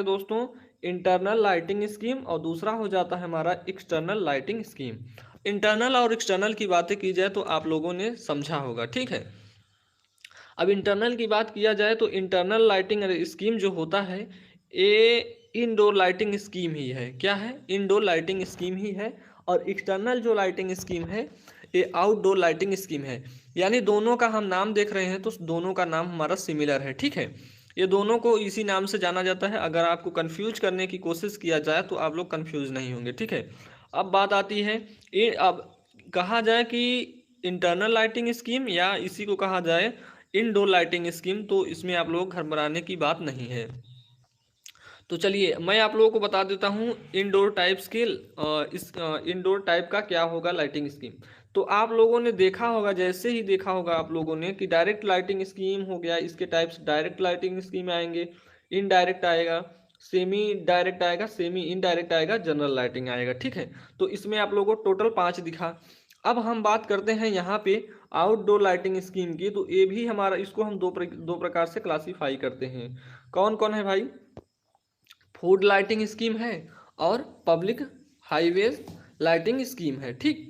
दोस्तों internal lighting scheme और दूसरा हो जाता है हमारा एक्सटर्नल लाइटिंग स्कीम। इंटरनल और एक्सटर्नल की बातें की जाए तो आप लोगों ने समझा होगा, ठीक है। अब इंटरनल की बात किया जाए तो इंटरनल लाइटिंग स्कीम जो होता है ये इनडोर लाइटिंग स्कीम ही है। क्या है? इनडोर लाइटिंग स्कीम ही है। और एक्सटर्नल जो लाइटिंग स्कीम है ये आउटडोर लाइटिंग स्कीम है। यानी दोनों का हम नाम देख रहे हैं तो दोनों का नाम हमारा सिमिलर है, ठीक है। ये दोनों को इसी नाम से जाना जाता है। अगर आपको कंफ्यूज करने की कोशिश किया जाए तो आप लोग कंफ्यूज नहीं होंगे, ठीक है। अब बात आती है ये, अब कहा जाए कि इंटरनल लाइटिंग स्कीम या इसी को कहा जाए इनडोर लाइटिंग स्कीम, तो इसमें आप लोग घबराने की बात नहीं है। तो चलिए मैं आप लोगों को बता देता हूँ इंडोर टाइप्स के इस इंडोर टाइप का क्या होगा लाइटिंग स्कीम। तो आप लोगों ने देखा होगा, जैसे ही देखा होगा आप लोगों ने कि डायरेक्ट लाइटिंग स्कीम हो गया, इसके टाइप्स डायरेक्ट लाइटिंग स्कीम आएंगे, इनडायरेक्ट आएगा, सेमी डायरेक्ट आएगा, सेमी इनडायरेक्ट आएगा, जनरल लाइटिंग आएगा, ठीक है। तो इसमें आप लोगों को टोटल 5 दिखा। अब हम बात करते हैं यहाँ पे आउटडोर लाइटिंग स्कीम की। तो ये भी हमारा, इसको हम दो प्रकार से क्लासीफाई करते हैं। कौन कौन है भाई? फूड लाइटिंग स्कीम है और पब्लिक हाईवेज लाइटिंग स्कीम है, ठीक।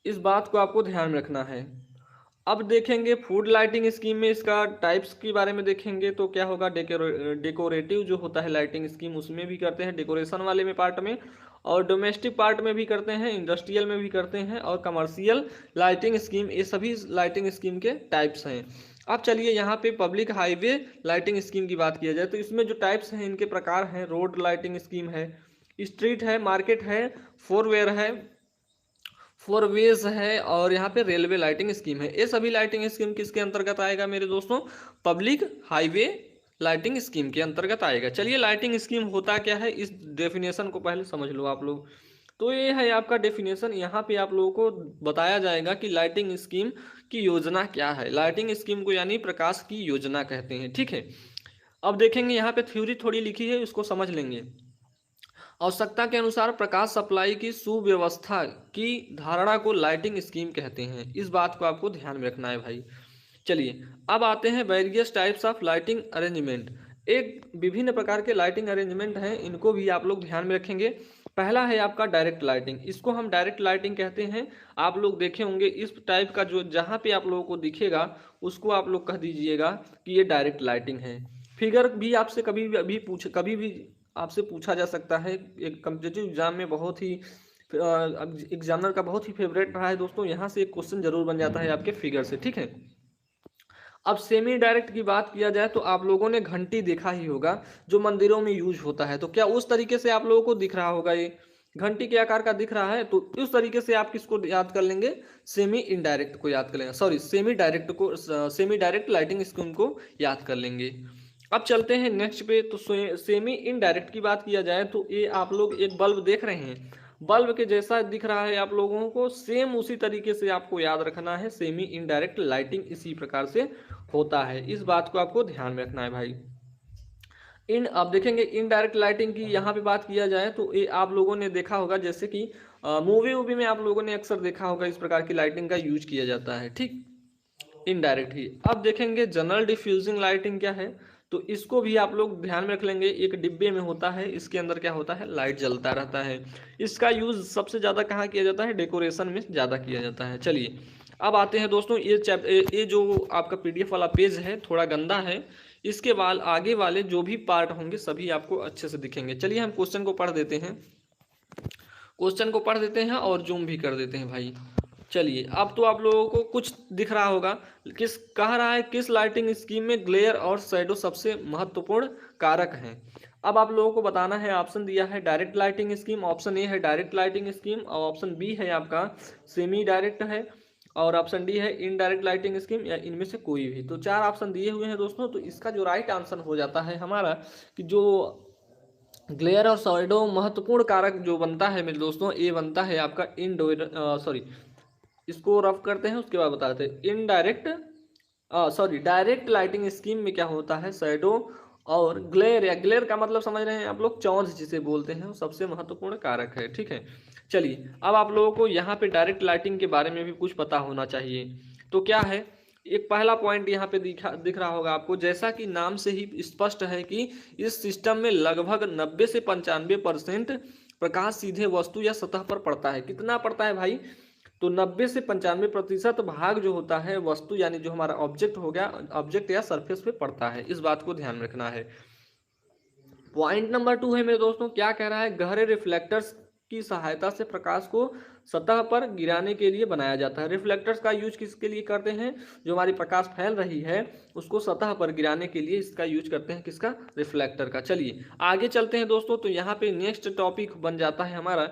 इस बात को आपको ध्यान में रखना है। अब देखेंगे फूड लाइटिंग स्कीम में इसका टाइप्स के बारे में देखेंगे तो क्या होगा, डेकोरेटिव जो होता है लाइटिंग स्कीम उसमें भी करते हैं, डेकोरेशन वाले में पार्ट में, और डोमेस्टिक पार्ट में भी करते हैं, इंडस्ट्रियल में भी करते हैं, और कमर्शियल लाइटिंग स्कीम, ये सभी लाइटिंग स्कीम के टाइप्स हैं। अब चलिए यहाँ पे पब्लिक हाईवे लाइटिंग स्कीम की बात किया जाए तो इसमें जो टाइप्स हैं इनके प्रकार हैं, रोड लाइटिंग स्कीम है, स्ट्रीट है, मार्केट है, फोर वेयर है, फोरवेज है, और यहाँ पे रेलवे लाइटिंग स्कीम है। ये सभी लाइटिंग स्कीम किसके अंतर्गत आएगा मेरे दोस्तों? पब्लिक हाईवे लाइटिंग स्कीम के अंतर्गत आएगा। चलिए लाइटिंग स्कीम होता क्या है इस डेफिनेशन को पहले समझ लो आप लोग। तो ये है आपका डेफिनेशन। यहाँ पे आप लोगों को बताया जाएगा कि लाइटिंग स्कीम की योजना क्या है। लाइटिंग स्कीम को यानी प्रकाश की योजना कहते हैं, ठीक है। अब देखेंगे यहाँ पे थ्योरी थोड़ी लिखी है, उसको समझ लेंगे। आवश्यकता के अनुसार प्रकाश सप्लाई की सुव्यवस्था की धारणा को लाइटिंग स्कीम कहते हैं। इस बात को आपको ध्यान में रखना है भाई। चलिए अब आते हैं various types of lighting arrangement. एक विभिन्न प्रकार के लाइटिंग अरेंजमेंट हैं, इनको भी आप लोग ध्यान में रखेंगे। पहला है आपका डायरेक्ट लाइटिंग, इसको हम डायरेक्ट लाइटिंग कहते हैं। आप लोग देखे होंगे इस टाइप का जो जहाँ पे आप लोगों को दिखेगा उसको आप लोग कह दीजिएगा कि ये डायरेक्ट लाइटिंग है। फिगर भी आपसे कभी भी आपसे पूछा जा सकता है। एक कम्पिटिटिव एग्जाम में बहुत ही एग्जामिनर का बहुत ही फेवरेट रहा है दोस्तों, यहाँ से एक क्वेश्चन जरूर बन जाता है आपके फिगर से, ठीक है। अब सेमी डायरेक्ट की बात किया जाए तो आप लोगों ने घंटी देखा ही होगा जो मंदिरों में यूज होता है। तो क्या उस तरीके से आप लोगों को दिख रहा होगा, ये घंटी के आकार का दिख रहा है? तो उस तरीके से आप किसको याद कर लेंगे? सेमी इनडायरेक्ट को याद कर लेंगे, सॉरी सेमी डायरेक्ट को, सेमी डायरेक्ट लाइटिंग स्कीम को याद कर लेंगे। अब चलते हैं नेक्स्ट पे। तो सेमी इनडायरेक्ट की बात किया जाए तो ये आप लोग एक बल्ब देख रहे हैं, बल्ब के जैसा दिख रहा है आप लोगों को, सेम उसी तरीके से आपको याद रखना है। सेमी इनडायरेक्ट लाइटिंग इसी प्रकार से होता है, इस बात को आपको ध्यान में रखना है भाई। इन अब देखेंगे इनडायरेक्ट लाइटिंग की यहाँ पे बात किया जाए तो ये आप लोगों ने देखा होगा, जैसे कि मूवी वूवी में आप लोगों ने अक्सर देखा होगा इस प्रकार की लाइटिंग का यूज किया जाता है, ठीक, इनडायरेक्ट ही। अब देखेंगे जनरल डिफ्यूजिंग लाइटिंग क्या है, तो इसको भी आप लोग ध्यान में रख लेंगे। एक डिब्बे में होता है, इसके अंदर क्या होता है, लाइट जलता रहता है। इसका यूज सबसे ज़्यादा कहाँ किया जाता है? डेकोरेशन में ज़्यादा किया जाता है। चलिए अब आते हैं दोस्तों, ये जो आपका पीडीएफ वाला पेज है थोड़ा गंदा है, इसके आगे वाले जो भी पार्ट होंगे सभी आपको अच्छे से दिखेंगे। चलिए हम क्वेश्चन को पढ़ देते हैं, क्वेश्चन को पढ़ देते हैं और जूम भी कर देते हैं भाई। चलिए अब तो आप लोगों को कुछ दिख रहा होगा। किस कह रहा है किस लाइटिंग स्कीम में ग्लेयर और शैडो सबसे महत्वपूर्ण कारक हैं? अब आप लोगों को बताना है। ऑप्शन दिया है direct lighting scheme, option A है डायरेक्ट लाइटिंग स्कीम, और ऑप्शन बी है आपका सेमी डायरेक्ट है, और ऑप्शन डी है इनडायरेक्ट लाइटिंग स्कीम, या इनमें से कोई भी। तो 4 ऑप्शन दिए हुए हैं दोस्तों। तो इसका जो राइट आंसर हो जाता है हमारा कि जो ग्लेयर और शैडो महत्वपूर्ण कारक जो बनता है मेरे दोस्तों, ये बनता है आपका इनडोर, सॉरी इसको रफ करते हैं उसके बाद बताते हैं। Indirect, sorry direct lighting scheme में क्या होता है, शैडो और ग्लेयर, या ग्लेयर का मतलब समझ रहे हैं आप लोग, चौंध जिसे बोलते हैं, वो सबसे महत्वपूर्ण कारक है, ठीक है। चलिए अब आप लोगों को यहाँ पे डायरेक्ट लाइटिंग के बारे में भी कुछ पता होना चाहिए। तो क्या है, एक पहला पॉइंट यहाँ पे दिख रहा होगा आपको, जैसा कि नाम से ही स्पष्ट है कि इस सिस्टम में लगभग 90 से 95% प्रकाश सीधे वस्तु या सतह पर पड़ता है। कितना पड़ता है भाई? तो 90 से 95% भाग जो होता है वस्तु यानी जो हमारा ऑब्जेक्ट हो गया, ऑब्जेक्ट या सरफेस पे पड़ता है। इस बात को ध्यान में रखना है। पॉइंट नंबर 2 है मेरे दोस्तों, क्या कह रहा है? गहरे रिफ्लेक्टर्स की सहायता से प्रकाश को सतह पर गिराने के लिए बनाया जाता है। रिफ्लेक्टर्स का यूज किसके लिए करते हैं? जो हमारी प्रकाश फैल रही है उसको सतह पर गिराने के लिए इसका यूज करते हैं। किसका? रिफ्लेक्टर का। चलिए आगे चलते हैं दोस्तों। तो यहाँ पे नेक्स्ट टॉपिक बन जाता है हमारा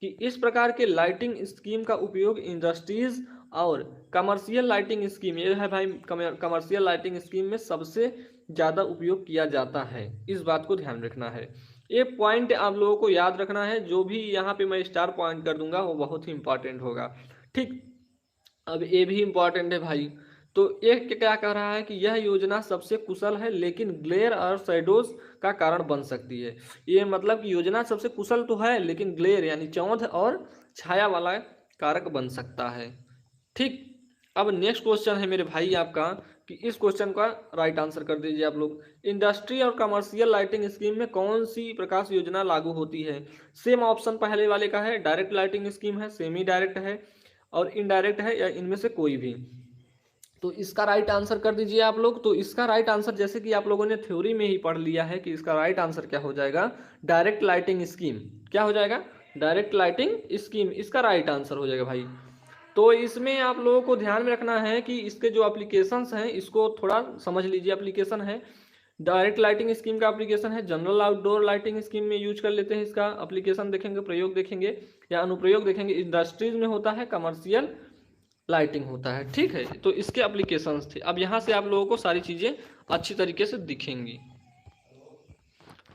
कि इस प्रकार के लाइटिंग स्कीम का उपयोग इंडस्ट्रीज और कमर्शियल लाइटिंग स्कीम, ये है भाई कमर्शियल लाइटिंग स्कीम में सबसे ज़्यादा उपयोग किया जाता है। इस बात को ध्यान रखना है। ये पॉइंट आप लोगों को याद रखना है, जो भी यहाँ पे मैं स्टार पॉइंट कर दूंगा वो बहुत ही इंपॉर्टेंट होगा। ठीक, अब ये भी इंपॉर्टेंट है भाई। तो ये क्या कह रहा है कि यह योजना सबसे कुशल है लेकिन ग्लेयर और शैडोज का कारण बन सकती है। ये मतलब कि योजना सबसे कुशल तो है लेकिन ग्लेयर यानी चौंध और छाया वाला कारक बन सकता है। ठीक, अब नेक्स्ट क्वेश्चन है मेरे भाई आपका कि इस क्वेश्चन का राइट आंसर कर दीजिए आप लोग। इंडस्ट्री और कमर्शियल लाइटिंग स्कीम में कौन सी प्रकाश योजना लागू होती है? सेम ऑप्शन पहले वाले का है, डायरेक्ट लाइटिंग स्कीम है, सेमी डायरेक्ट है और इनडायरेक्ट है, या इनमें से कोई भी। तो इसका राइट आंसर कर दीजिए आप लोग। तो इसका राइट आंसर, जैसे कि आप लोगों ने थ्योरी में ही पढ़ लिया है कि इसका राइट आंसर क्या हो जाएगा, डायरेक्ट लाइटिंग स्कीम। क्या हो जाएगा? डायरेक्ट लाइटिंग स्कीम इसका राइट आंसर हो जाएगा भाई। तो इसमें आप लोगों को ध्यान में रखना है कि इसके जो एप्लीकेशंस हैं इसको थोड़ा समझ लीजिए। एप्लीकेशन है डायरेक्ट लाइटिंग स्कीम का एप्लीकेशन है जनरल आउटडोर लाइटिंग स्कीम में यूज कर लेते हैं। इसका एप्लीकेशन देखेंगे, प्रयोग देखेंगे या अनुप्रयोग देखेंगे। इंडस्ट्रीज में होता है, कमर्शियल लाइटिंग होता है। ठीक है, तो इसके एप्लीकेशंस थे। अब यहाँ से आप लोगों को सारी चीज़ें अच्छी तरीके से दिखेंगी।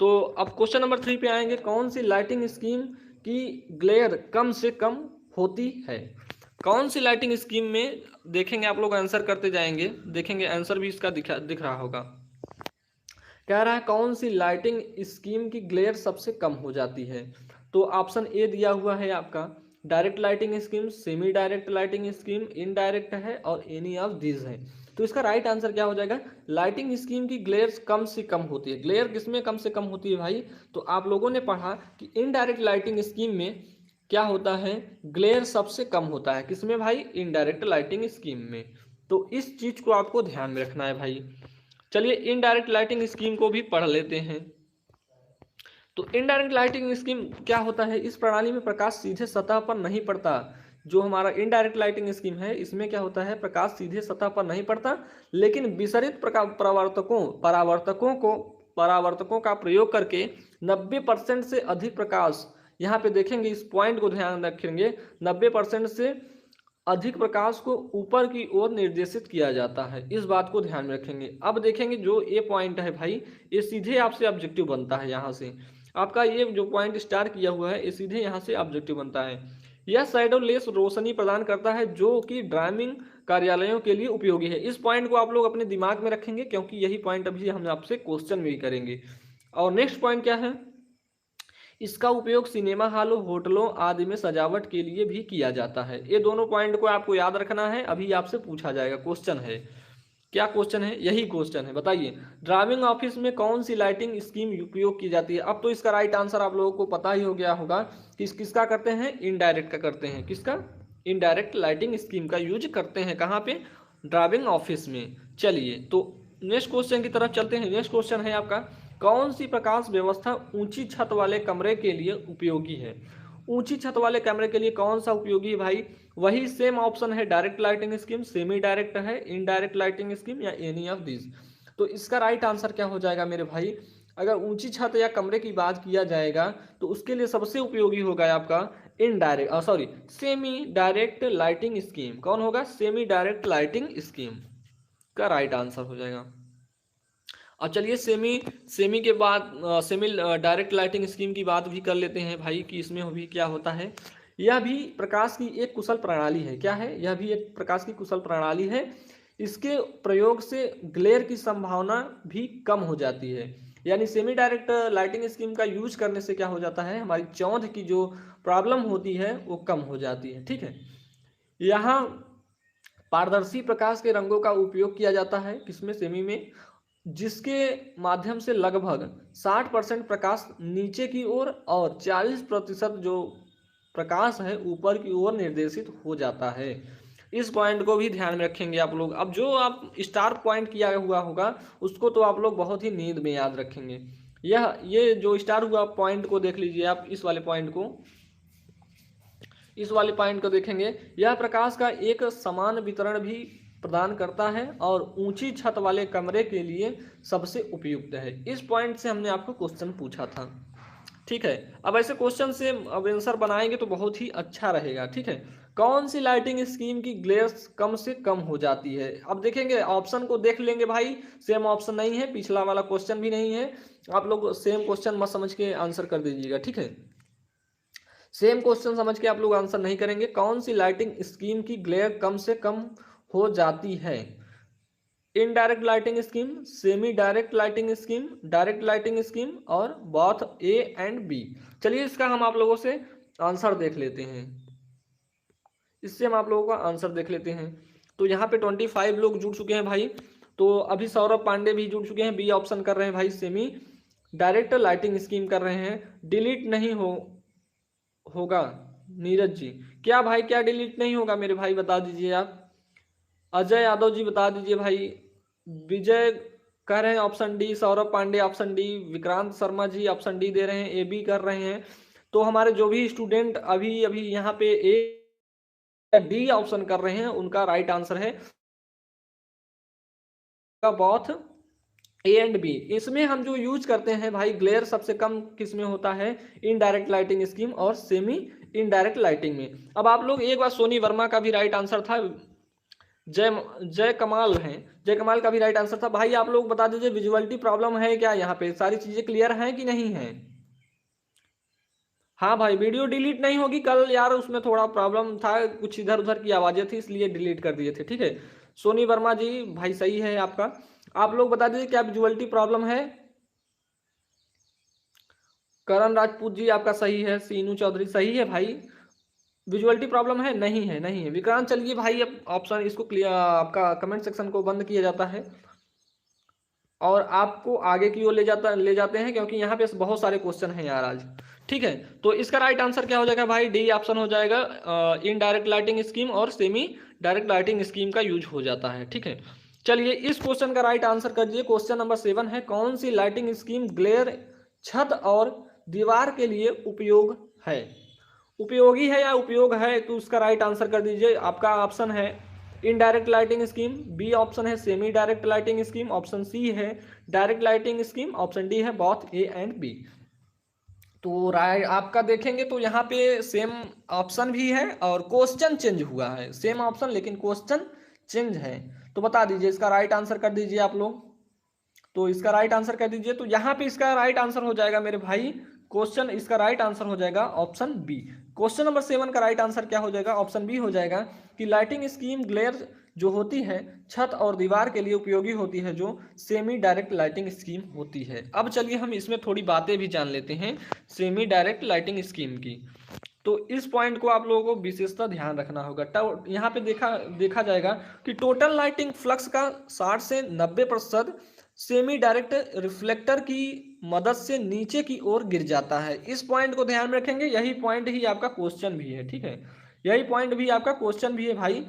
तो अब क्वेश्चन नंबर 3 पे आएंगे, कौन सी लाइटिंग स्कीम की ग्लेयर कम से कम होती है? कौन सी लाइटिंग स्कीम में देखेंगे आप लोग, आंसर करते जाएंगे, देखेंगे आंसर भी इसका दिख रहा होगा। कह रहा है कौन सी लाइटिंग स्कीम की ग्लेयर सबसे कम हो जाती है? तो ऑप्शन ए दिया हुआ है आपका, direct lighting scheme, semi direct lighting scheme, indirect है और एनी ऑफ दीज है। तो इसका राइट आंसर क्या हो जाएगा? लाइटिंग स्कीम की ग्लेयर कम से कम होती है। ग्लेयर किसमें कम से कम होती है भाई? तो आप लोगों ने पढ़ा कि इनडायरेक्ट लाइटिंग स्कीम में क्या होता है, ग्लेयर सबसे कम होता है। किसमें भाई? इनडायरेक्ट लाइटिंग स्कीम में। तो इस चीज को आपको ध्यान में रखना है भाई। चलिए इनडायरेक्ट लाइटिंग स्कीम को भी पढ़ लेते हैं। तो इनडायरेक्ट लाइटिंग स्कीम क्या होता है? इस प्रणाली में प्रकाश सीधे सतह पर नहीं पड़ता। जो हमारा इनडायरेक्ट लाइटिंग स्कीम है इसमें क्या होता है, प्रकाश सीधे सतह पर नहीं पड़ता लेकिन विसरित परावर्तकों का प्रयोग करके 90% से अधिक प्रकाश, यहाँ पे देखेंगे इस पॉइंट को ध्यान रखेंगे, 90% से अधिक प्रकाश को ऊपर की ओर निर्देशित किया जाता है। इस बात को ध्यान में रखेंगे। अब देखेंगे जो ये पॉइंट है भाई, ये सीधे आपसे ऑब्जेक्टिव बनता है। यहाँ से आपका ये जो पॉइंट स्टार किया हुआ है ये सीधे यहाँ से ऑब्जेक्टिव बनता है। यह शैडो लेस रोशनी प्रदान करता है जो कि ड्राइविंग कार्यालयों के लिए उपयोगी है। इस पॉइंट को आप लोग अपने दिमाग में रखेंगे क्योंकि यही पॉइंट अभी हम आपसे क्वेश्चन में भी करेंगे। और नेक्स्ट पॉइंट क्या है, इसका उपयोग सिनेमा हॉलों, होटलों आदि में सजावट के लिए भी किया जाता है। ये दोनों पॉइंट को आपको याद रखना है, अभी आपसे पूछा जाएगा, क्वेश्चन है। क्या क्वेश्चन है? यही क्वेश्चन है। बताइए ड्राइविंग ऑफिस में कौन सी लाइटिंग स्कीम उपयोग की जाती है? अब तो इसका राइट आंसर आप लोगों को पता ही हो गया होगा कि किसका करते हैं, इनडायरेक्ट का करते हैं। किसका? इनडायरेक्ट लाइटिंग स्कीम का यूज करते हैं। कहाँ पे? ड्राइविंग ऑफिस में। चलिए तो नेक्स्ट क्वेश्चन की तरफ चलते हैं। नेक्स्ट क्वेश्चन है आपका, कौन सी प्रकाश व्यवस्था ऊंची छत वाले कमरे के लिए उपयोगी है? ऊंची छत वाले कमरे के लिए कौन सा उपयोगी है भाई? वही सेम ऑप्शन है, direct lighting scheme, semi direct है, इनडायरेक्ट लाइटिंग स्कीम या एनी ऑफ दिस। तो इसका राइट आंसर क्या हो जाएगा मेरे भाई? अगर ऊंची छत या कमरे की बात किया जाएगा तो उसके लिए सबसे उपयोगी होगा आपका सेमी डायरेक्ट लाइटिंग स्कीम। कौन होगा? सेमी डायरेक्ट लाइटिंग स्कीम का राइट आंसर हो जाएगा। अब चलिए सेमी के बाद सेमी डायरेक्ट लाइटिंग स्कीम की बात भी कर लेते हैं भाई कि इसमें भी क्या होता है। यह भी प्रकाश की एक कुशल प्रणाली है। क्या है? यह भी एक प्रकाश की कुशल प्रणाली है। इसके प्रयोग से ग्लेयर की संभावना भी कम हो जाती है। यानी सेमी डायरेक्ट लाइटिंग स्कीम का यूज करने से क्या हो जाता है, हमारी चौंध की जो प्रॉब्लम होती है वो कम हो जाती है। ठीक है, यहाँ पारदर्शी प्रकाश के रंगों का उपयोग किया जाता है किसमें, सेमी में, जिसके माध्यम से लगभग 60% प्रकाश नीचे की ओर और 40% जो प्रकाश है ऊपर की ओर निर्देशित हो जाता है। इस पॉइंट को भी ध्यान में रखेंगे आप लोग। अब जो आप स्टार पॉइंट किया हुआ होगा उसको तो आप लोग बहुत ही नींद में याद रखेंगे। ये जो स्टार हुआ पॉइंट को देख लीजिए आप, इस वाले पॉइंट को देखेंगे। यह प्रकाश का एक समान वितरण भी प्रदान करता है और ऊंची छत वाले कमरे के लिए सबसे उपयुक्त है। इस पॉइंट से हमने आपको क्वेश्चन पूछा था, ठीक है। अब ऐसे क्वेश्चन से अब आंसर बनाएंगे तो बहुत ही अच्छा रहेगा, ठीक है। कौन सी लाइटिंग स्कीम की ग्लेयर्स कम से कम हो जाती है? अब देखेंगे, ऑप्शन को देख लेंगे भाई, सेम ऑप्शन नहीं है, पिछला वाला क्वेश्चन भी नहीं है। आप लोग सेम क्वेश्चन मत समझ के आंसर कर दीजिएगा, ठीक है। सेम क्वेश्चन समझ के आप लोग आंसर नहीं करेंगे। कौन सी लाइटिंग स्कीम की ग्लेयर कम से कम हो जाती है? Indirect lighting scheme, semi direct lighting scheme, direct lighting scheme और बोथ ए एंड बी। चलिए इसका हम आप लोगों से आंसर देख लेते हैं। इससे हम आप लोगों का आंसर देख लेते हैं। तो यहाँ पे 25 लोग जुड़ चुके हैं भाई। तो अभी सौरभ पांडे भी जुड़ चुके हैं, बी ऑप्शन कर रहे हैं भाई, सेमी डायरेक्ट लाइटिंग स्कीम कर रहे हैं। डिलीट नहीं होगा नीरज जी, क्या भाई, क्या डिलीट नहीं होगा मेरे भाई, बता दीजिए आप। अजय यादव जी बता दीजिए भाई। विजय कह रहे हैं option D, Saurabh Pandey option D, Vikrant Sharma ji option D दे रहे हैं, ए बी कर रहे हैं। तो हमारे जो भी स्टूडेंट अभी अभी यहाँ पे ए डी ऑप्शन कर रहे हैं उनका राइट आंसर है बोथ ए एंड बी। इसमें हम जो यूज करते हैं भाई, ग्लेयर सबसे कम किस में होता है? इनडायरेक्ट लाइटिंग स्कीम और सेमी इनडायरेक्ट लाइटिंग में। अब आप लोग एक बार, सोनी वर्मा का भी राइट आंसर था, जय कमाल है, जय कमाल का भी राइट आंसर था भाई। आप लोग बता दीजिए विजुअलिटी प्रॉब्लम है क्या? यहाँ पे सारी चीजें क्लियर हैं कि नहीं है? हाँ भाई, वीडियो डिलीट नहीं होगी कल यार, उसमें थोड़ा प्रॉब्लम था, कुछ इधर उधर की आवाजें थी इसलिए डिलीट कर दिए थे, ठीक है। सोनी वर्मा जी भाई सही है आपका। आप लोग बता दीजिए क्या विजुअलिटी प्रॉब्लम है? करण राजपूत जी आपका सही है, सीनू चौधरी सही है भाई। विजुअलिटी प्रॉब्लम है? नहीं है, नहीं है विक्रांत। चलिए भाई, अब ऑप्शन इसको क्लियर, आपका कमेंट सेक्शन को बंद किया जाता है और आपको आगे की ओर ले जाते हैं, क्योंकि यहाँ पे बहुत सारे क्वेश्चन हैं यार आज, ठीक है। तो इसका राइट आंसर क्या हो जाएगा भाई? डी ऑप्शन हो जाएगा। इनडायरेक्ट लाइटिंग स्कीम और सेमी डायरेक्ट लाइटिंग स्कीम का यूज हो जाता है, ठीक है। चलिए इस क्वेश्चन का राइट आंसर कर दीजिए। क्वेश्चन नंबर 7 है, कौन सी लाइटिंग स्कीम ग्लेयर छत और दीवार के लिए उपयोगी है या उपयोग है? तो उसका राइट आंसर कर दीजिए। आपका ऑप्शन है indirect lighting scheme, B option है semi direct lighting scheme, option C है direct lighting scheme, option D है बोथ ए एंड बी। तो राइट आपका देखेंगे तो यहाँ पे सेम ऑप्शन भी है और क्वेश्चन चेंज हुआ है, सेम ऑप्शन लेकिन क्वेश्चन चेंज है। तो बता दीजिए इसका राइट आंसर कर दीजिए आप लोग। तो इसका राइट आंसर कर दीजिए। तो यहाँ पे इसका राइट आंसर हो जाएगा मेरे भाई, क्वेश्चन इसका राइट आंसर हो जाएगा ऑप्शन बी। क्वेश्चन नंबर 7 का राइट आंसर क्या हो जाएगा? ऑप्शन बी हो जाएगा कि लाइटिंग स्कीम ग्लेयर जो होती है छत और दीवार के लिए उपयोगी होती है, जो सेमी डायरेक्ट लाइटिंग स्कीम होती है। अब चलिए हम इसमें थोड़ी बातें भी जान लेते हैं सेमी डायरेक्ट लाइटिंग स्कीम की। तो इस पॉइंट को आप लोगों को विशेषता ध्यान रखना होगा। यहाँ पे देखा जाएगा कि टोटल लाइटिंग फ्लक्स का 60 से 90% सेमी डायरेक्ट रिफ्लेक्टर की मदद से नीचे की ओर गिर जाता है। इस पॉइंट को ध्यान में रखेंगे, यही पॉइंट ही आपका क्वेश्चन भी है, ठीक है। यही पॉइंट भी आपका क्वेश्चन भी है भाई।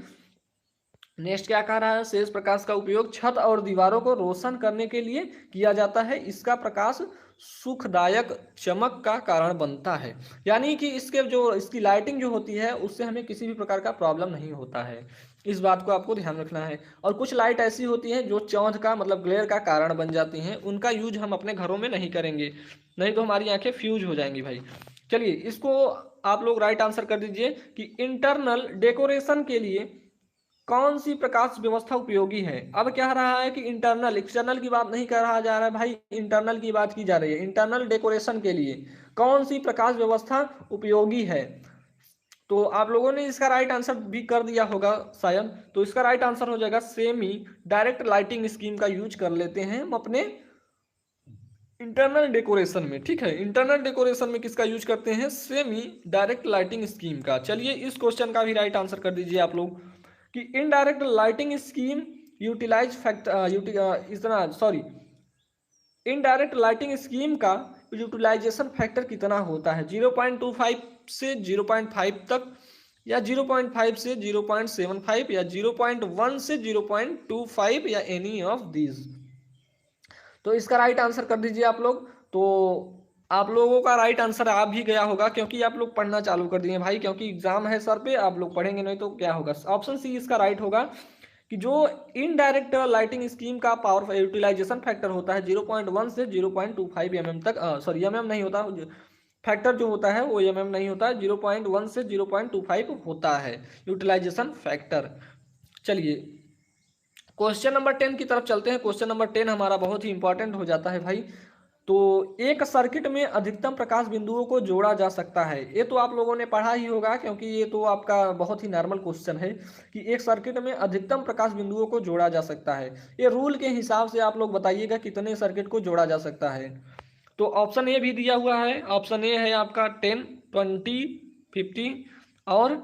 नेक्स्ट क्या कह रहा है? शेष प्रकाश का उपयोग छत और दीवारों को रोशन करने के लिए किया जाता है। इसका प्रकाश सुखदायक चमक का कारण बनता है। यानी कि इसकी लाइटिंग जो होती है उससे हमें किसी भी प्रकार का प्रॉब्लम नहीं होता है। इस बात को आपको ध्यान रखना है। और कुछ लाइट ऐसी होती हैं जो चौंध का मतलब ग्लेयर का कारण बन जाती हैं, उनका यूज हम अपने घरों में नहीं करेंगे, नहीं तो हमारी आंखें फ्यूज हो जाएंगी भाई। चलिए इसको आप लोग राइट आंसर कर दीजिए कि इंटरनल डेकोरेशन के लिए कौन सी प्रकाश व्यवस्था उपयोगी है। अब क्या रहा है कि इंटरनल, एक्सटर्नल की बात नहीं कर रहा जा रहा है भाई, इंटरनल की बात की जा रही है। इंटरनल डेकोरेशन के लिए कौन सी प्रकाश व्यवस्था उपयोगी है? तो आप लोगों ने इसका राइट आंसर भी कर दिया होगा शायद। तो इसका राइट आंसर हो जाएगा सेमी डायरेक्ट लाइटिंग स्कीम का यूज कर लेते हैं हम अपने इंटरनल डेकोरेशन में, ठीक है। इंटरनल डेकोरेशन में किसका यूज करते हैं? सेमी डायरेक्ट लाइटिंग स्कीम का। चलिए इस क्वेश्चन का भी राइट आंसर कर दीजिए आप लोग। कि indirect lighting scheme utilise indirect lighting scheme का यूटिलाइजेशन फैक्टर कितना होता है? 0.25 से 0.5 तक, या 0.5 से 0.75, या 0.1 से 0.25, या एनी ऑफ दीज। तो इसका राइट आंसर कर दीजिए आप लोग। तो आप लोगों का राइट आंसर आ भी गया होगा, क्योंकि आप लोग पढ़ना चालू कर दिए भाई, क्योंकि एग्जाम है सर पे, आप लोग पढ़ेंगे नहीं तो क्या होगा। ऑप्शन सी इसका राइट होगा कि जो इनडायरेक्ट लाइटिंग स्कीम का पावर यूटिलाइजेशन फैक्टर होता है 0.1 से 0.25 mm तक, सॉरी एमएम नहीं होता, फैक्टर जो होता है वो एमएम नहीं होता, 0.1 से 0.25 होता है यूटिलाइजेशन फैक्टर। चलिए क्वेश्चन नंबर 10 की तरफ चलते हैं। क्वेश्चन नंबर 10 हमारा बहुत ही इंपॉर्टेंट हो जाता है भाई। तो एक सर्किट में अधिकतम प्रकाश बिंदुओं को जोड़ा जा सकता है, ये तो आप लोगों ने पढ़ा ही होगा, क्योंकि ये तो आपका बहुत ही नॉर्मल क्वेश्चन है कि एक सर्किट में अधिकतम प्रकाश बिंदुओं को जोड़ा जा सकता है। ये रूल के हिसाब से आप लोग बताइएगा कितने सर्किट को जोड़ा जा सकता है। तो ऑप्शन ए भी दिया हुआ है, ऑप्शन ए है आपका 10, 20, 50 और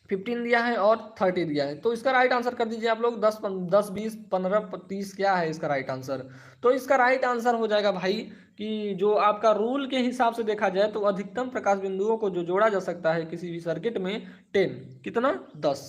15 दिया है और 30 दिया है। तो इसका राइट आंसर कर दीजिए आप लोग। 10, 10, 20, 15, 30 क्या है इसका राइट आंसर? तो इसका राइट आंसर हो जाएगा भाई कि जो आपका रूल के हिसाब से देखा जाए तो अधिकतम प्रकाश बिंदुओं को जो जोड़ा जा सकता है किसी भी सर्किट में 10, कितना 10।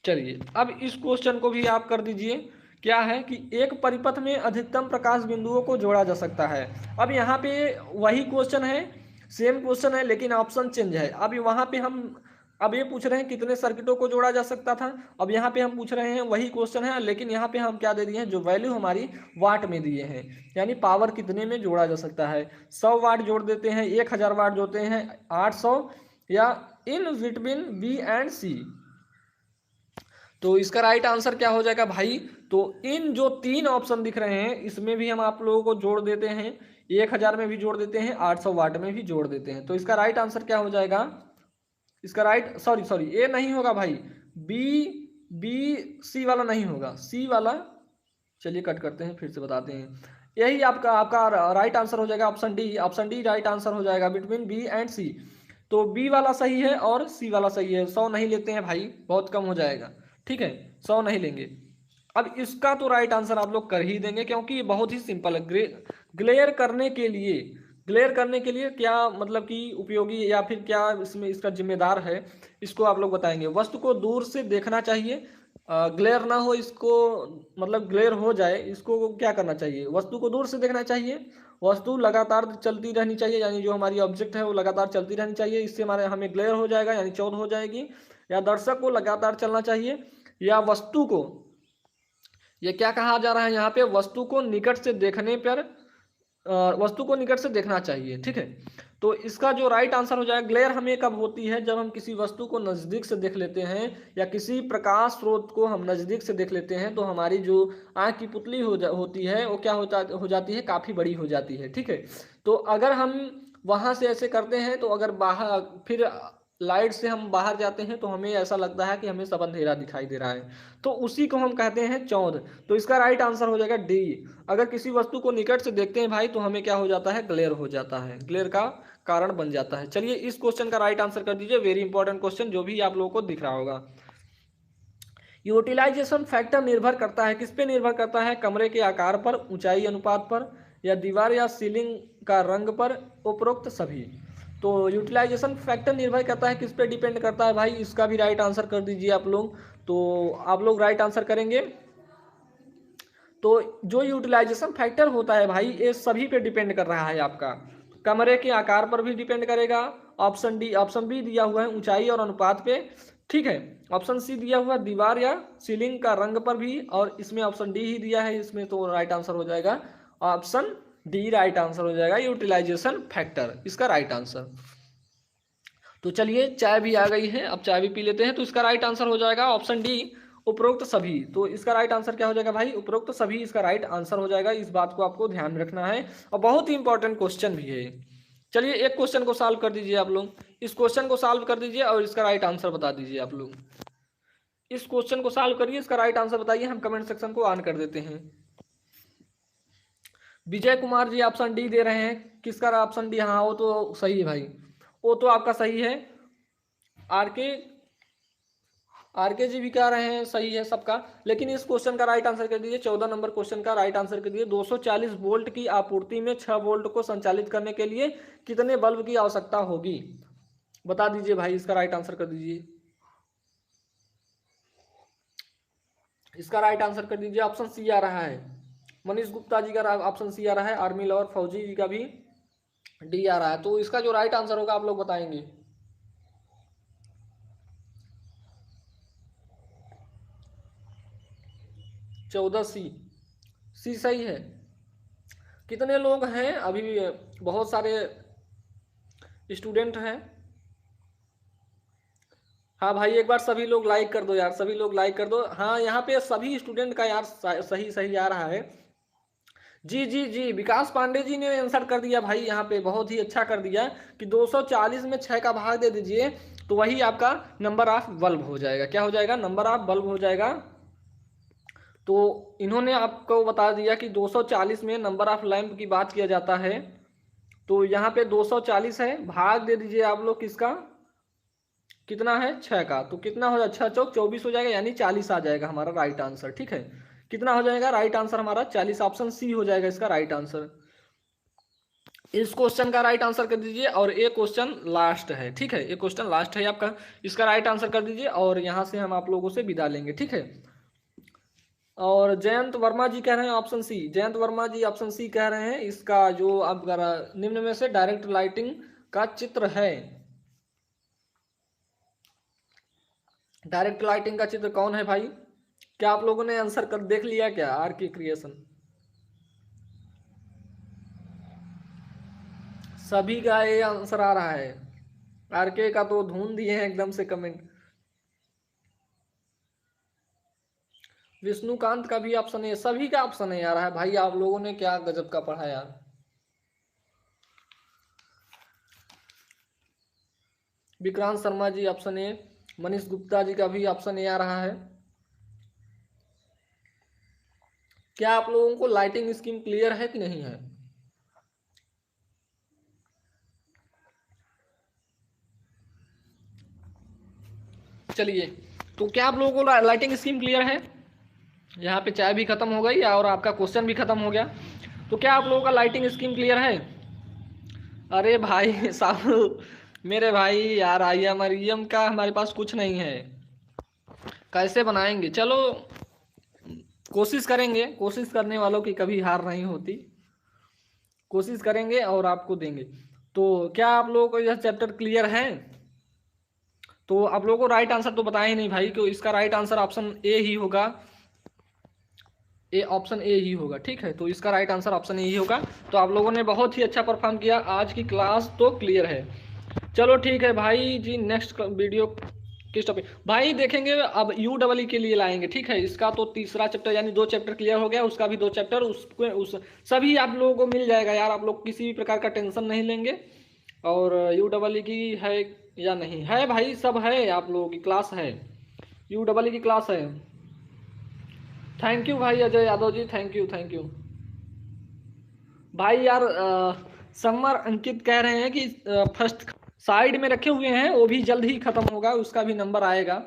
चलिए अब इस क्वेश्चन को भी आप कर दीजिए। क्या है कि एक परिपथ में अधिकतम प्रकाश बिंदुओं को जोड़ा जा सकता है। अब यहाँ पे वही क्वेश्चन है, सेम क्वेश्चन है, लेकिन ऑप्शन चेंज है। अब वहाँ पे हम अब ये पूछ रहे हैं कितने सर्किटों को जोड़ा जा सकता था, अब यहाँ पे हम पूछ रहे हैं वही क्वेश्चन है, लेकिन यहाँ पे हम क्या दे दिए हैं, जो वैल्यू हमारी वाट में दिए हैं, यानी पावर कितने में जोड़ा जा सकता है। 100 वाट जोड़ देते हैं, 1000 वाट जोड़ते हैं, 800, या इन बिटवीन बी एंड सी। तो इसका राइट आंसर क्या हो जाएगा भाई? तो इन जो 3 ऑप्शन दिख रहे हैं इसमें भी हम आप लोगों को जोड़ देते हैं, 1000 में भी जोड़ देते हैं, 800 वाट में भी जोड़ देते हैं। तो इसका राइट आंसर क्या हो जाएगा? इसका राइट सॉरी ए नहीं होगा भाई, बी बी सी वाला नहीं होगा, सी वाला। चलिए कट करते हैं, फिर से बताते हैं। यही आपका आपका राइट आंसर हो जाएगा option D. Option D right answer हो जाएगा, बिटवीन बी एंड सी। तो बी वाला सही है और सी वाला सही है। 100 नहीं लेते हैं भाई, बहुत कम हो जाएगा, ठीक है, 100 नहीं लेंगे। अब इसका तो राइट आंसर आप लोग कर ही देंगे, क्योंकि ये बहुत ही सिंपल है। ग्लेयर करने के लिए, ग्लेयर करने के लिए क्या मतलब कि उपयोगी या फिर क्या इसमें इसका जिम्मेदार है, इसको आप लोग बताएंगे। वस्तु को दूर से देखना चाहिए, ग्लेयर ना हो इसको, मतलब ग्लेयर हो जाए इसको क्या करना चाहिए? वस्तु को दूर से देखना चाहिए, वस्तु लगातार चलती रहनी चाहिए, यानी जो हमारी ऑब्जेक्ट है वो लगातार चलती रहनी चाहिए, इससे हमारे हमें ग्लेयर हो जाएगा यानी चौध हो जाएगी। या दर्शक को लगातार चलना चाहिए, या वस्तु को, ये क्या कहा जा रहा है यहाँ पे, वस्तु को निकट से देखने पर, वस्तु को निकट से देखना चाहिए, ठीक है। तो इसका जो राइट आंसर हो जाएगा, ग्लेयर हमें कब होती है? जब हम किसी वस्तु को नज़दीक से देख लेते हैं, या किसी प्रकाश स्रोत को हम नज़दीक से देख लेते हैं, तो हमारी जो आँख की पुतली होती है वो क्या हो जाती है, काफ़ी बड़ी हो जाती है, ठीक है। तो अगर हम वहाँ से ऐसे करते हैं, तो अगर बाहर फिर लाइट से हम बाहर जाते हैं तो हमें ऐसा लगता है कि हमें सब अंधेरा दिखाई दे रहा है, तो उसी को हम कहते हैं चौंध। तो इसका राइट आंसर हो जाएगा डी। अगर किसी वस्तु को निकट से देखते हैं भाई तो हमें क्या हो जाता है, ग्लेयर हो जाता है, ग्लेयर का कारण बन जाता है। चलिए इस क्वेश्चन का राइट आंसर कर दीजिए, वेरी इंपॉर्टेंट क्वेश्चन जो भी आप लोगों को दिख रहा होगा। यूटिलाइजेशन फैक्टर निर्भर करता है, किस पे निर्भर करता है? कमरे के आकार पर, ऊंचाई अनुपात पर, या दीवार या सीलिंग का रंग पर, उपरोक्त सभी। तो यूटिलाइजेशन फैक्टर निर्भर करता है, किस पे डिपेंड करता है भाई? इसका भी राइट आंसर कर दीजिए आप लोग। तो आप लोग राइट आंसर करेंगे। तो जो यूटिलाइजेशन फैक्टर होता है भाई ये सभी पे डिपेंड कर रहा है आपका। कमरे के आकार पर भी डिपेंड करेगा, ऑप्शन डी, ऑप्शन बी दिया हुआ है ऊंचाई और अनुपात पे, ठीक है। ऑप्शन सी दिया हुआ दीवार या सीलिंग का रंग पर भी, और इसमें ऑप्शन डी ही दिया है इसमें, तो राइट आंसर हो जाएगा ऑप्शन डी, राइट आंसर हो जाएगा यूटिलाइजेशन फैक्टर, इसका राइट आंसर। तो चलिए चाय भी आ गई है, अब चाय भी पी लेते हैं। तो इसका राइट आंसर हो जाएगा ऑप्शन डी, उपरोक्त सभी। तो इसका राइट आंसर क्या हो जाएगा भाई? उपरोक्त सभी इसका राइट आंसर हो जाएगा। इस बात को आपको ध्यान रखना है, और बहुत ही इंपॉर्टेंट क्वेश्चन भी है। चलिए एक क्वेश्चन को सॉल्व कर दीजिए आप लोग, इस क्वेश्चन को सॉल्व कर दीजिए और इसका राइट आंसर बता दीजिए आप लोग। इस क्वेश्चन को सॉल्व करिए, इसका राइट आंसर बताइए, हम कमेंट सेक्शन को ऑन कर देते हैं। विजय कुमार जी ऑप्शन डी दे रहे हैं, किसका ऑप्शन डी? हाँ वो तो सही है भाई, वो तो आपका सही है। आर के आरके जी भी कह रहे हैं सही है सबका, लेकिन इस क्वेश्चन का राइट आंसर कर दीजिए। 14 नंबर क्वेश्चन का राइट आंसर कर दीजिए। 240 वोल्ट की आपूर्ति में 6 वोल्ट को संचालित करने के लिए कितने बल्ब की आवश्यकता होगी? बता दीजिए भाई, इसका राइट आंसर कर दीजिए। इसका राइट आंसर कर दीजिए। ऑप्शन सी आ रहा है, मनीष गुप्ता जी का ऑप्शन सी आ रहा है, आर्मी लवर फौजी जी का भी डी आ रहा है। तो इसका जो राइट आंसर होगा आप लोग बताएंगे। 14 सी, सी सही है। कितने लोग हैं अभी? बहुत सारे स्टूडेंट हैं। हाँ भाई, एक बार सभी लोग लाइक कर दो यार, सभी लोग लाइक कर दो। हाँ, यहाँ पे सभी स्टूडेंट का यार सही सही आ रहा है। जी जी जी, विकास पांडे जी ने आंसर कर दिया भाई, यहाँ पे बहुत ही अच्छा कर दिया कि 240 में 6 का भाग दे दीजिए तो वही आपका नंबर ऑफ बल्ब हो जाएगा। क्या हो जाएगा? नंबर ऑफ बल्ब हो जाएगा। तो इन्होंने आपको बता दिया कि 240 में नंबर ऑफ लैंप की बात किया जाता है। तो यहाँ पे 240 है, भाग दे दीजिए आप लोग किसका, कितना है? 6 का। तो कितना हो जाएगा? 6 चौक 24 हो जाएगा, यानी 40 आ जाएगा हमारा राइट आंसर। ठीक है, कितना हो जाएगा राइट आंसर हमारा? 40। ऑप्शन सी हो जाएगा इसका राइट आंसर। इस क्वेश्चन का राइट आंसर कर दीजिए। और एक क्वेश्चन लास्ट है, ठीक है, एक क्वेश्चन लास्ट है आपका, इसका राइट आंसर कर दीजिए और यहाँ से हम आप लोगों से विदा लेंगे। ठीक है, और जयंत वर्मा जी कह रहे हैं ऑप्शन सी। जयंत वर्मा जी ऑप्शन सी कह रहे हैं। इसका जो अब निम्न में से डायरेक्ट लाइटिंग का चित्र है, डायरेक्ट लाइटिंग का चित्र कौन है भाई? क्या आप लोगों ने आंसर कर देख लिया क्या? आर के क्रिएशन, सभी का ये आंसर आ रहा है। आर के का तो ढूंढ दिए हैं एकदम से कमेंट। विष्णुकांत का भी ऑप्शन है, सभी का ऑप्शन है आ रहा है भाई। आप लोगों ने क्या गजब का पढ़ा यार। विक्रांत शर्मा जी ऑप्शन ए, मनीष गुप्ता जी का भी ऑप्शन ए आ रहा है। क्या आप लोगों को लाइटिंग स्कीम क्लियर है कि नहीं है? चलिए, तो क्या आप लोगों को लाइटिंग स्कीम क्लियर है? यहाँ पे चाय भी खत्म हो गई और आपका क्वेश्चन भी खत्म हो गया। तो क्या आप लोगों का लाइटिंग स्कीम क्लियर है? अरे भाई साहब, मेरे भाई यार, आइया मरियम का हमारे पास कुछ नहीं है, कैसे बनाएंगे? चलो कोशिश करेंगे, कोशिश करने वालों की कभी हार नहीं होती, कोशिश करेंगे और आपको देंगे। तो क्या आप लोगों को यह चैप्टर क्लियर है? तो आप लोगों को राइट आंसर तो बताया ही नहीं भाई, क्यों? इसका राइट आंसर ऑप्शन ए ही होगा, ए, ऑप्शन ए ही होगा। ठीक है, तो इसका राइट आंसर ऑप्शन ए ही होगा। तो आप लोगों ने बहुत ही अच्छा परफॉर्म किया, आज की क्लास तो क्लियर है। चलो ठीक है भाई जी, नेक्स्ट वीडियो किस टॉपिक भाई देखेंगे? अब UEE के लिए लाएंगे। ठीक है, इसका तो तीसरा चैप्टर यानी 2 चैप्टर क्लियर हो गया, उसका भी 2 चैप्टर उस सभी आप लोगों को मिल जाएगा यार। आप लोग किसी भी प्रकार का टेंशन नहीं लेंगे। और UEE की है या नहीं है भाई? सब है, आप लोगों की क्लास है, UEE की क्लास है। थैंक यू भाई Ajay Yadav ji, thank you thank you भाई यार। समर अंकित कह रहे हैं कि फर्स्ट साइड में रखे हुए हैं, वो भी जल्द ही खत्म होगा, उसका भी नंबर आएगा।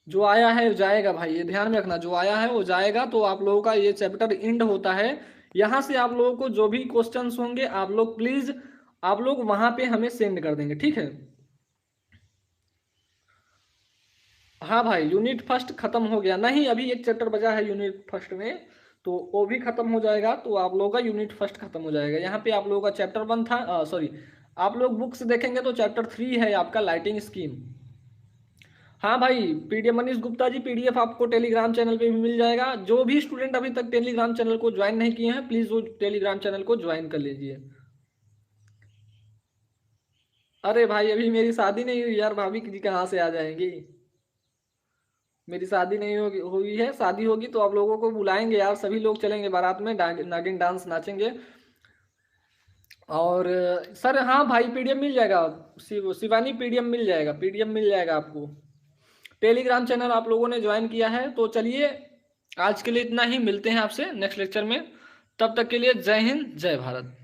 जो आया है वो जाएगा भाई, ये ध्यान में रखना, जो आया है वो जाएगा। तो आप लोगों का ये चैप्टर एंड होता है। यहाँ से आप लोगों को जो भी क्वेश्चंस होंगे आप लोग प्लीज, आप लोग वहां पे हमें सेंड कर देंगे। ठीक है, हाँ भाई, यूनिट फर्स्ट खत्म हो गया नहीं, अभी एक चैप्टर बचा है यूनिट फर्स्ट में, तो वो भी खत्म हो जाएगा। तो आप लोगों का यूनिट फर्स्ट खत्म हो जाएगा। यहाँ पे आप लोगों का चैप्टर 1 था, सॉरी, आप लोग बुक्स देखेंगे तो चैप्टर 3 है आपका लाइटिंग स्कीम। हाँ भाई, पीडीएफ मनीष गुप्ता जी, पीडीएफ आपको टेलीग्राम चैनल पे भी मिल जाएगा। जो भी स्टूडेंट अभी तक टेलीग्राम चैनल को ज्वाइन नहीं किए हैं, प्लीज वो टेलीग्राम चैनल को ज्वाइन कर लीजिए। अरे भाई, अभी मेरी शादी नहीं हुई यार, भाभी जी कहाँ से आ जाएंगी? मेरी शादी नहीं होगी, हुई है, शादी होगी तो आप लोगों को बुलाएंगे यार, सभी लोग चलेंगे बारात में, नागिन डांस नाचेंगे। और सर हाँ भाई, पीडीएफ मिल जाएगा, शिवानी पीडीएफ मिल जाएगा, पीडीएफ मिल जाएगा आपको। टेलीग्राम चैनल आप लोगों ने ज्वाइन किया है तो चलिए, आज के लिए इतना ही, मिलते हैं आपसे नेक्स्ट लेक्चर में। तब तक के लिए जय हिंद जय भारत।